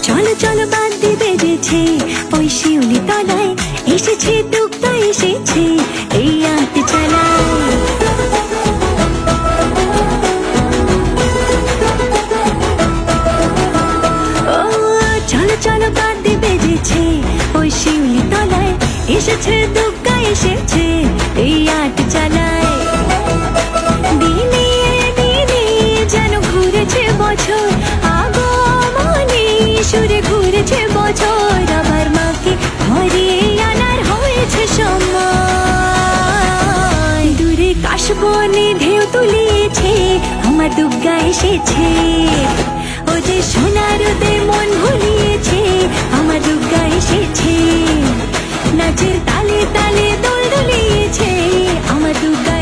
চলো চলো বাদ্যি বেজেছে, ওই শিউলি তলায় এসেছে দুগ্গা এসেছে, এই আট চালায়। ও চলো চলো বাদ্যি বেজেছে, ওই শিউলি তলায় এসেছে দুগ্গা এসেছে, এই আট চালায়। দিনে দিনে যেন ঘুরেছে বছর, আগমনে সুরে ঘুরেছে বছর, আবার মাকে ঘরে আনার হয়েছে সময়। দূরে কাশবনে ঢেউ তুলিয়েছে, আমার দুগ্গা এসেছে, ও যে সোনার রোদে মন ভুলিয়েছে, আমার দুগ্গা এসেছে। নাচের তালে তালে দোল দুলিয়েছে, আমার দুগ্গা